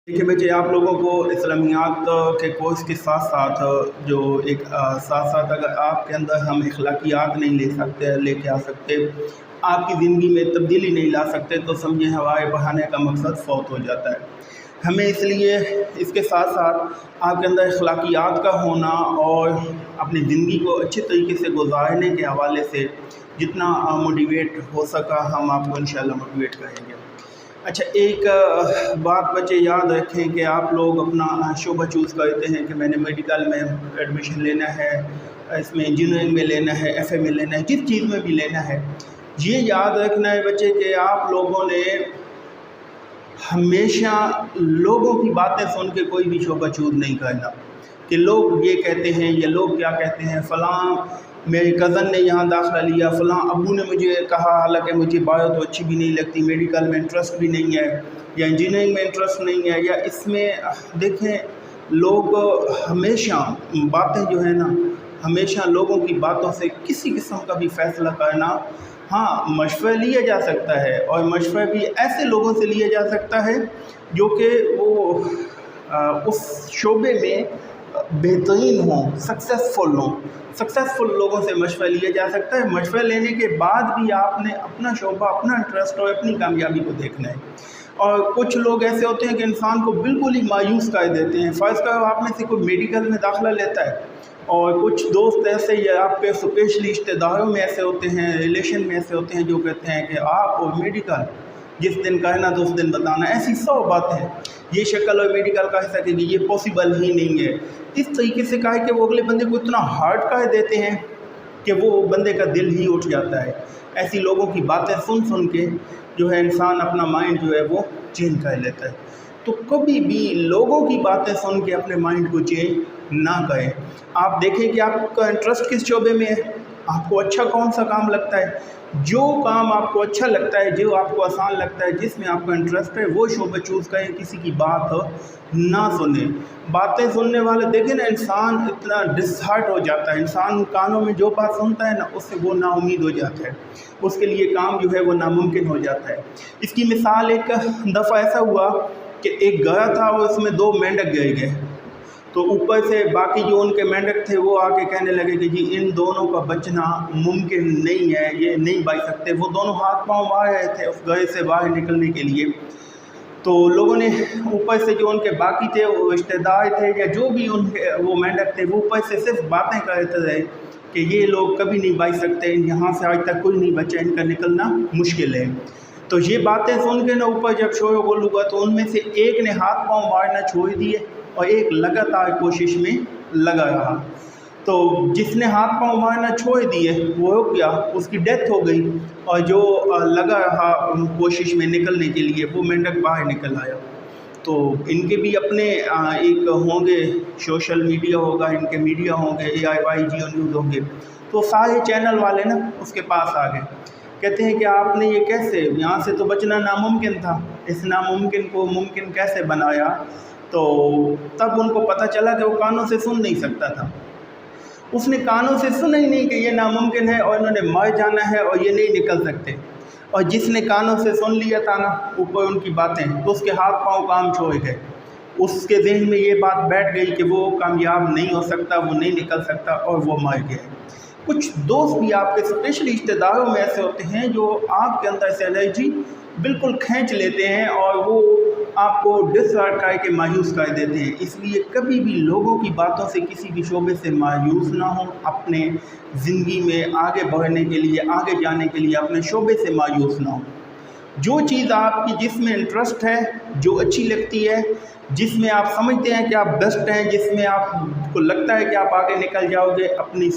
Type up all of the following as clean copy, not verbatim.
देखिए बच्चे, आप लोगों को इस्लामियात के कोर्स के साथ साथ जो एक साथ साथ अगर आपके अंदर हम अखलाकियात नहीं लेके आ सकते, आपकी ज़िंदगी में तब्दीली नहीं ला सकते, तो समझें हवाए बहाने का मकसद फ़ौत हो जाता है। हमें इसलिए इसके साथ साथ आपके अंदर अखलाकियात का होना और अपनी ज़िंदगी को अच्छे तरीके से गुजारने के हवाले से जितना मोटिवेट हो सका हम आपको इंशाल्लाह मोटिवेट करेंगे। अच्छा, एक बात बच्चे याद रखें कि आप लोग अपना शोबा चूज़ करते हैं कि मैंने मेडिकल में एडमिशन लेना है, इसमें इंजीनियरिंग में लेना है, एफए में लेना है, जिस चीज़ में भी लेना है, ये याद रखना है बच्चे कि आप लोगों ने हमेशा लोगों की बातें सुन के कोई भी शोबा चूज़ नहीं करना कि लोग ये कहते हैं या लोग क्या कहते हैं, फ़लाँ मेरे कज़न ने यहाँ दाखिला लिया, फ़लाँ अब्बू ने मुझे कहा, हालांकि मुझे बायो तो अच्छी भी नहीं लगती, मेडिकल में इंटरेस्ट भी नहीं है या इंजीनियरिंग में इंटरेस्ट नहीं है, या इसमें देखें लोग हमेशा बातें जो है ना, हमेशा लोगों की बातों से किसी किस्म का भी फ़ैसला करना, हाँ मशवरा लिया जा सकता है और मशवरा भी ऐसे लोगों से लिया जा सकता है जो कि वो उस शोबे में बेहतरीन हों, सक्सेसफुल लोगों से मशवरा लिया जा सकता है। मशवरा लेने के बाद भी आपने अपना शोबा, अपना इंटरेस्ट और अपनी कामयाबी को देखना है। और कुछ लोग ऐसे होते हैं कि इंसान को बिल्कुल ही मायूस कर देते हैं। फ़र्ज़ करो आप में से कोई मेडिकल में दाखिला लेता है और कुछ दोस्त ऐसे या आपके स्पेशली रिश्तेदारों में ऐसे होते हैं, रिलेशन में ऐसे होते हैं जो कहते हैं कि आप और मेडिकल जिस दिन कहना तो उस दिन बताना, ऐसी 100 बातें, ये शक्ल और मेडिकल कह सकेगी, ये पॉसिबल ही नहीं है। इस तरीके से कहा कि वो अगले बंदे को इतना हार्ड कर देते हैं कि वो बंदे का दिल ही उठ जाता है। ऐसी लोगों की बातें सुन के जो है इंसान अपना माइंड जो है वो चेंज कर लेता है। तो कभी भी लोगों की बातें सुन के अपने माइंड को चेंज ना करें। आप देखें कि आपका इंटरेस्ट किस शोबे में है, आपको अच्छा कौन सा काम लगता है, जो काम आपको अच्छा लगता है, जो आपको आसान लगता है, जिसमें आपका इंटरेस्ट है, वो शोबा चूज़ करें। किसी की बात ना सुने। बातें सुनने वाले देखें ना, इंसान इतना डिसहार्ट हो जाता है, इंसान कानों में जो बात सुनता है ना, उससे वो नाउमीद हो जाता है, उसके लिए काम जो है वो नामुमकिन हो जाता है। इसकी मिसाल एक दफ़ा ऐसा हुआ कि एक घर था और उसमें 2 मेंढक गए, तो ऊपर से बाकी जो उनके मेंढक थे वो आके कहने लगे कि जी इन दोनों का बचना मुमकिन नहीं है, ये नहीं बच सकते। वो दोनों हाथ पांव मार रहे थे उस घर से बाहर निकलने के लिए। तो लोगों ने ऊपर से जो उनके बाकी थे, वो रिश्तेदार थे या जो भी उनके वो मेंढक थे, वो ऊपर से सिर्फ बातें करते रहे कि ये लोग कभी नहीं बच सकते, यहाँ से आज तक कोई नहीं बचा, इनका निकलना मुश्किल है। तो ये बातें सुन के ना ऊपर जब शोर गुल हुआ तो उनमें से एक ने हाथ पांव मारना छोड़ दिए और एक लगातार कोशिश में लगा रहा। तो जिसने हाथ पांव मारना छोड़ दिए वो हो गया, उसकी डेथ हो गई, और जो लगा रहा कोशिश में निकलने के लिए वो मेंढक बाहर निकल आया। तो इनके भी अपने एक होंगे, सोशल मीडिया होगा, इनके मीडिया होंगे, AIY जियो न्यूज़ होंगे, तो सारे चैनल वाले ना उसके पास आ गए, कहते हैं कि आपने ये कैसे, यहाँ से तो बचना नामुमकिन था, इस नामुमकिन को मुमकिन कैसे बनाया। तो तब उनको पता चला कि वो कानों से सुन नहीं सकता था, उसने कानों से सुना ही नहीं कि ये नामुमकिन है और इन्होंने मर जाना है और ये नहीं निकल सकते। और जिसने कानों से सुन लिया था ना ऊपर उनकी बातें, तो उसके हाथ पांव काम छोड़ गए, उसके जहन में ये बात बैठ गई कि वो कामयाब नहीं हो सकता, वो नहीं निकल सकता, और वो मर गया। कुछ दोस्त भी आपके स्पेशली रिश्तेदारों में ऐसे होते हैं जो आपके अंदर से एनर्जी बिल्कुल खींच लेते हैं और वो आपको डिसहार्ट करके मायूस कर देते हैं। इसलिए कभी भी लोगों की बातों से किसी भी शोबे से मायूस ना हो। अपने ज़िंदगी में आगे बढ़ने के लिए, आगे जाने के लिए अपने शोबे से मायूस ना हो। जो चीज़ आपकी जिसमें इंटरेस्ट है, जो अच्छी लगती है, जिसमें आप समझते हैं कि आप बेस्ट हैं, जिसमें आपको लगता है कि आप आगे निकल जाओगे, अपनी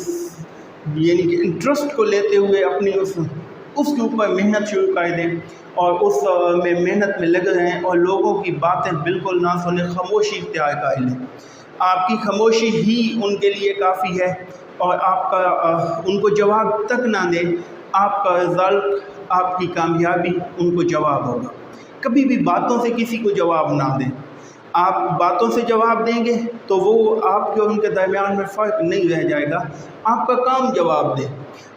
यानी कि इंटरेस्ट को लेते हुए अपनी उसके ऊपर मेहनत शुरू कर दें और उस में मेहनत में लगे रहें और लोगों की बातें बिल्कुल ना सुने, खामोशी इख्तियार कर लें। आपकी खामोशी ही उनके लिए काफ़ी है और आपका उनको जवाब तक ना दें, आपका रिज़ल्ट, आपकी कामयाबी उनको जवाब होगा। कभी भी बातों से किसी को जवाब ना दें। आप बातों से जवाब देंगे तो वो आपके और उनके दरमियान में फ़र्क नहीं रह जाएगा, आपका काम जवाब दे।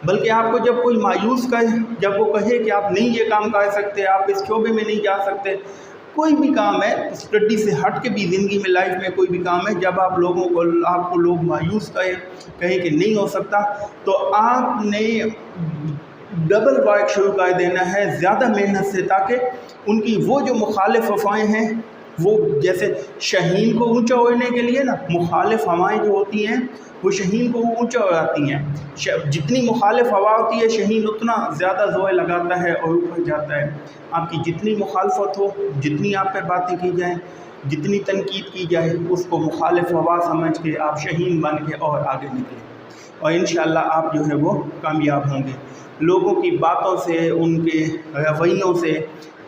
बल्कि आपको जब कोई मायूस करे, जब वो कहे कि आप नहीं ये काम कर सकते, आप इस शोबे में नहीं जा सकते, कोई भी काम है, स्टडी से हट के भी ज़िंदगी में, लाइफ में कोई भी काम है, जब आप लोगों को, आपको लोग मायूस कहें कि नहीं हो सकता, तो आपने डबल वर्क शुरू कर देना है ज़्यादा मेहनत से, ताकि उनकी वो जो मुखालिफ अफ़वाहें हैं, वो जैसे शहीन को ऊंचा होने के लिए ना मुखालिफ हवाएं जो होती हैं वो शहीन को ऊंचा हो जाती हैं। जितनी मुखालिफ हवा होती है, शहीन उतना ज़्यादा जोर लगाता है और ऊपर जाता है। आपकी जितनी मुखालफत हो, जितनी आप पे बातें की जाएं, जितनी तनकीद की जाए, उसको मुखालिफ हवा समझ के आप शहीन बन के और आगे निकलें, और इंशाअल्लाह आप जो है वो कामयाब होंगे। लोगों की बातों से, उनके रवैयों से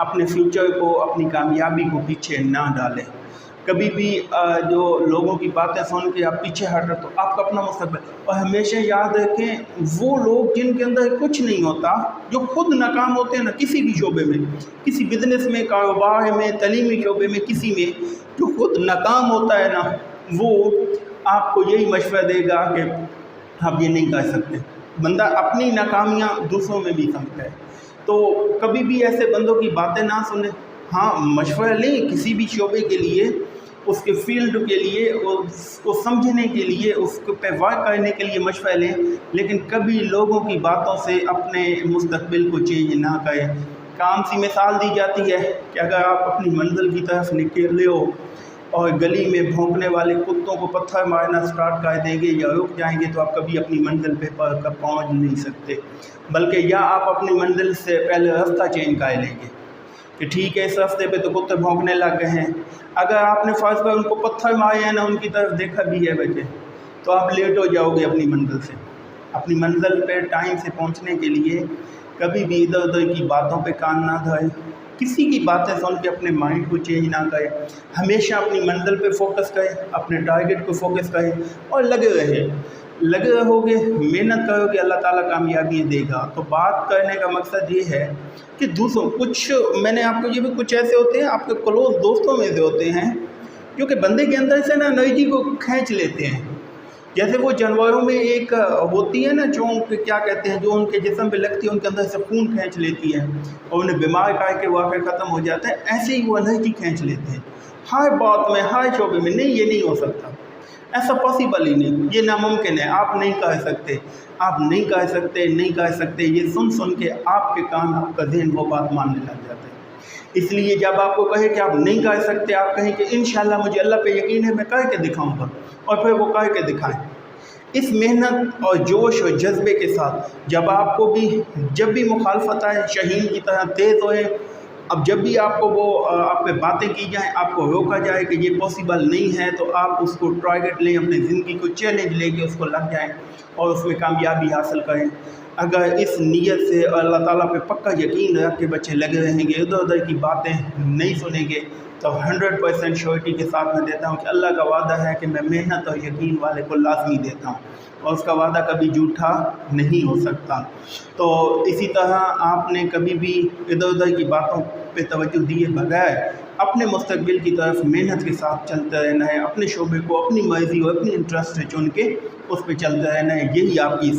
अपने फ्यूचर को, अपनी कामयाबी को पीछे ना डालें। कभी भी जो लोगों की बातें सुन के आप पीछे हट रहे, तो आपका अपना मुस्तकबिल। और हमेशा याद रखें, वो लोग जिनके अंदर कुछ नहीं होता, जो खुद नाकाम होते हैं ना किसी भी शोबे में, किसी बिज़नेस में, कारोबार में, तलीमी शोबे में, किसी में जो खुद नाकाम होता है ना, वो आपको यही मशवरा देगा कि आप ये नहीं कर सकते। बंदा अपनी नाकामियाँ दूसरों में भी समझता है, तो कभी भी ऐसे बंदों की बातें ना सुने। हाँ, मशवरा लें किसी भी शोबे के लिए, उसके फील्ड के लिए, उसको समझने के लिए, उसको पे वर्क करने के लिए मशवरा लें, लेकिन कभी लोगों की बातों से अपने मुस्तकबिल को चेंज ना करें। काम सी मिसाल दी जाती है कि अगर आप अपनी मंजिल की तरफ निकले हो और गली में भौंकने वाले कुत्तों को पत्थर मारना स्टार्ट कर देंगे या रुक जाएंगे, तो आप कभी अपनी मंजिल पे पहुंच नहीं सकते, बल्कि या आप अपनी मंजिल से पहले रास्ता चेंज कर लेंगे कि ठीक है, इस रास्ते पे तो कुत्ते भौंकने लग गए हैं। अगर आपने फर्ज पर उनको पत्थर मारे हैं ना, उनकी तरफ देखा भी है बच्चे, तो आप लेट हो जाओगे अपनी मंजिल से। अपनी मंजिल पे टाइम से पहुंचने के लिए कभी भी इधर उधर की बातों पे कान ना धोएं, किसी की बातें सुन के अपने माइंड को चेंज ना करें। हमेशा अपनी मंजिल पे फोकस करें, अपने टारगेट को फोकस करें और लगे रहोगे, मेहनत करोगे, अल्लाह ताला कामयाबी देगा। तो बात करने का मकसद ये है कि दूसरों, कुछ मैंने आपको ये भी, कुछ ऐसे होते हैं आपके क्लोज दोस्तों में से होते हैं जो कि बंदे के अंदर से ना एनर्जी को खींच लेते हैं। जैसे वो जानवरों में एक होती है ना, चोंक क्या कहते हैं, जो उनके जिस्म पे लगती है, उनके अंदर से खून खींच लेती है और उन्हें बीमार करके वाक़ई ख़त्म हो जाता है। ऐसे ही वो एनर्जी खींच लेते हैं हर बात में, हर शोबे में। नहीं, ये नहीं हो सकता, ऐसा पॉसिबल ही नहीं, ये नामुमकिन है, आप नहीं कर सकते, आप नहीं कर सकते, नहीं कर सकते। ये सुन सुन के आपके कान, आपका ज़हन वो बात मानने लग जाता है। इसलिए जब आपको कहे कि आप नहीं कर सकते, आप कहें कि इंशाल्लाह मुझे अल्लाह पे यकीन है, मैं करके दिखाऊंगा, और फिर वो करके दिखाएं। इस मेहनत और जोश और जज्बे के साथ जब भी मुखालफत आए, शहीन की तरह तेज़ होए। अब जब भी आपको वो आप पे बातें की जाएँ, आपको रोका जाए कि ये पॉसिबल नहीं है, तो आप उसको टारगेट लें, अपनी ज़िंदगी को चैलेंज लेके उसको लग जाएँ और उसमें कामयाबी हासिल करें। अगर इस नीयत से अल्लाह ताला पे पक्का यकीन रख के बच्चे लगे रहेंगे, इधर उधर की बातें नहीं सुनेंगे, तो 100% श्योरिटी के साथ मैं देता हूँ कि अल्लाह का वादा है कि मैं मेहनत और यकीन वाले को लाज़मी देता हूँ, और उसका वादा कभी झूठा नहीं हो सकता। तो इसी तरह आपने कभी भी इधर उधर की बातों पे तवज्जो दिए बगैर अपने मुस्तकबिल की तरफ मेहनत के साथ चलते रहना है। अपने शोबे को अपनी मर्ज़ी और अपनी इंटरेस्ट से चुन के उस पर चलते रहना है। यही आपकी